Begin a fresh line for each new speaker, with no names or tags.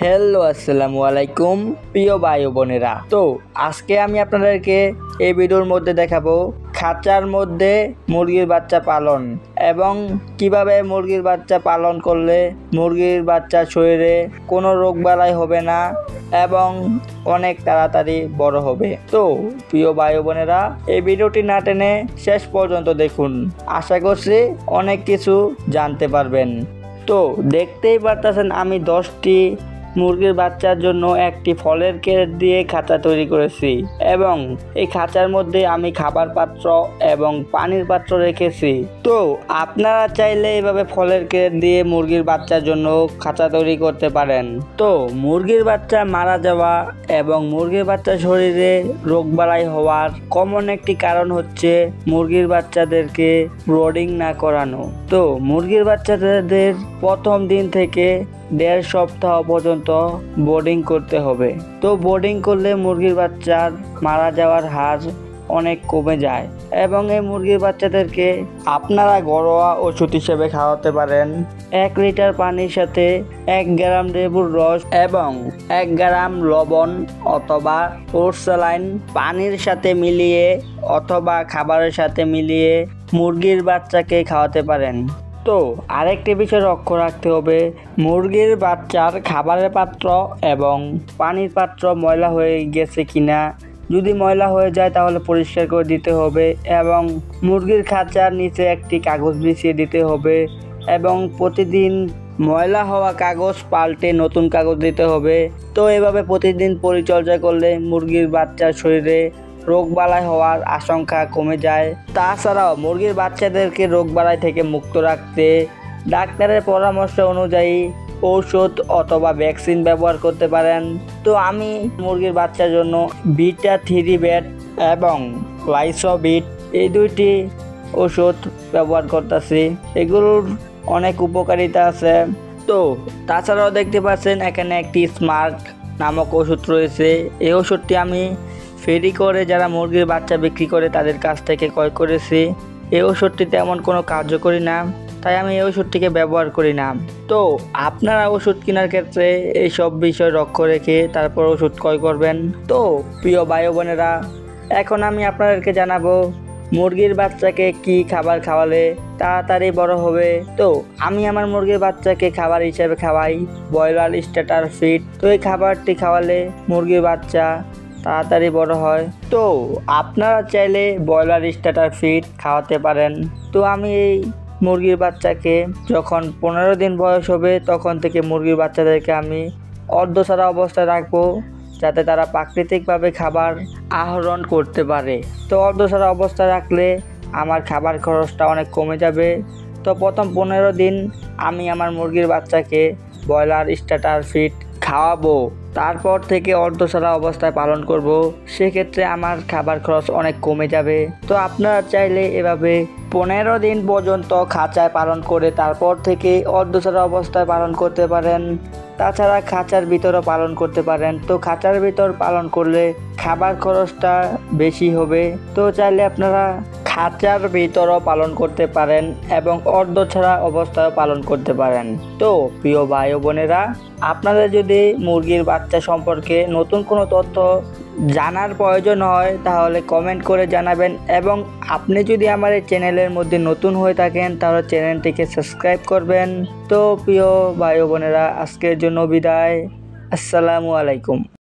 Hello আসসালামু আলাইকুম প্রিয় ভাই ও বোনেরা। তো আজকে আমি আপনাদেরকে এই ভিডিওর মধ্যে দেখাবো খাঁচার মধ্যে মুরগির বাচ্চা পালন এবং কিভাবে মুরগির বাচ্চা পালন করলে মুরগির বাচ্চার শরীরে কোনো রোগবালাই হবে না এবং অনেক তাড়াতাড়ি বড় হবে। তো প্রিয় ভাই ও বোনেরা, এই ভিডিওটি না টেনে শেষ পর্যন্ত দেখুন, আশা করছি অনেক কিছু জানতে পারবেন। তো দেখতেই পারতেছেন আমি 10টি মুরগির বাচ্চার জন্য একটি ফলের ক্যারেট দিয়ে খাঁচা তৈরি করেছি এবং এই খাঁচার মধ্যে আমি খাবার পাত্র এবং পানির পাত্র রেখেছি। তো আপনারা চাইলে এভাবে ফলের ক্যারেট দিয়ে মুরগির বাচ্চার জন্য খাঁচা তৈরি করতে পারেন। তো মুরগির বাচ্চা মারা যাওয়া এবং মুরগির বাচ্চার শরীরে রোগবালাই হওয়ার কমন একটি কারণ হচ্ছে মুরগির বাচ্চাদেরকে ব্রডিং না করানো। তো মুরগির বাচ্চাদের প্রথম দিন থেকে 1.5 সপ্তাহ পর্যন্ত বোর্ডিং করতে হবে। তো বোর্ডিং করলে মুরগির বাচ্চার মারা যাওয়ার হার অনেক কমে যায় এবং এই মুরগির বাচ্চাদেরকে আপনারা ঘরোয়া ওষুধ হিসেবে খাওয়াতে পারেন। 1 লিটার পানির সাথে 1 গ্রাম লেবুর রস এবং 1 গ্রাম লবণ অথবা ওরসালাইন পানির সাথে মিলিয়ে অথবা খাবারের সাথে মিলিয়ে মুরগির বাচ্চাকে খাওয়াতে পারেন। তো আরেকটি বিষয় লক্ষ্য রাখতে হবে, মুরগির বাচ্চার খাবারের পাত্র এবং পানির পাত্র ময়লা হয়ে গেছে কিনা। যদি ময়লা হয়ে যায় তাহলে পরিষ্কার করে দিতে হবে এবং মুরগির খাঁচার নিচে একটি কাগজ বিছিয়ে দিতে হবে এবং প্রতিদিন ময়লা হওয়া কাগজ পাল্টে নতুন কাগজ দিতে হবে। তো এভাবে প্রতিদিন পরিচর্যা করলে মুরগির বাচ্চার শরীরে রোগবালাই হওয়ার আশঙ্কা কমে যায়। তাছাড়াও মুরগির বাচ্চাদেরকে রোগবালাই থেকে মুক্ত রাখতে ডাক্তারের পরামর্শ অনুযায়ী ঔষধ অথবা ভ্যাকসিন ব্যবহার করতে পারেন। তো আমি মুরগির বাচ্চার জন্য Vita3 ব্যাট এবং লাইসোবিট এই 2টি ওষুধ ব্যবহার করতেছি। এগুলোর অনেক উপকারিতা আছে। তো তাছাড়াও দেখতে পাচ্ছেন এখানে একটি স্মার্ট নামক ওষুধ রয়েছে। এই ওষুধটি আমি ফেরি করে যারা মুরগির বাচ্চা বিক্রি করে তাদের কাছ থেকে ক্রয় করেছি। এই ওষুধটি তেমন কোনো কার্যকরী না, তাই আমি এই ওষুধটিকে ব্যবহার করি না। তো আপনারা ওষুধ কেনার ক্ষেত্রে এইসব বিষয় লক্ষ্য রেখে তারপর ওষুধ ক্রয় করবেন। তো প্রিয় ভাই বোনেরা, এখন আমি আপনাদেরকে জানাবো মুরগির বাচ্চাকে কি খাবার খাওয়ালে তাড়াতাড়ি বড় হবে। তো আমি আমার মুরগির বাচ্চাকে খাবার হিসেবে খাওয়াই ব্রয়লার স্টার্টার ফিড। তো এই খাবারটি খাওয়ালে মুরগির বাচ্চা তাড়াতাড়ি বড় হয়। তো আপনারা চাইলে ব্রয়লার স্টার্টার ফিড খাওয়াতে পারেন। তো আমি এই মুরগির বাচ্চাকে যখন 15 দিন বয়স হবে তখন থেকে মুরগির বাচ্চাদেরকে আমি অর্ধসারা অবস্থায় রাখবো, যাতে তারা প্রাকৃতিকভাবে খাবার আহরণ করতে পারে। তো অর্ধসারা অবস্থায় রাখলে আমার খাবার খরচটা অনেক কমে যাবে। তো প্রথম 15 দিন আমি আমার মুরগির বাচ্চাকে ব্রয়লার স্টার্টার ফিড খাওয়াবো, তারপর থেকে অর্ধসারা অবস্থায় পালন করব। সেক্ষেত্রে আমার খাবার খরচ অনেক কমে যাবে। তো আপনারা চাইলে এভাবে 15 দিন পর্যন্ত খাঁচায় পালন করে তারপর থেকে অর্ধসারা অবস্থায় পালন করতে পারেন। তাছাড়া খাঁচার ভিতরও পালন করতে পারেন। তো খাঁচার ভিতর পালন করলে খাবার খরচটা বেশি হবে। তো চাইলে আপনারা খাঁচার ভিতরও পালন করতে পারেন এবং অর্ধছাড়া অবস্থায় পালন করতে পারেন। তো প্রিয় ভাই ও বোনেরা, আপনাদের যদি মুরগির বাচ্চা সম্পর্কে নতুন কোনো তথ্য জানার প্রয়োজন হয় তাহলে কমেন্ট করে জানাবেন এবং আপনি যদি আমার এই চ্যানেলের মধ্যে নতুন হয়ে থাকেন তাহলে চ্যানেলটিকে সাবস্ক্রাইব করবেন। তো প্রিয় ভাই ও বোনেরা, আজকের জন্য বিদায়। আসসালামু আলাইকুম।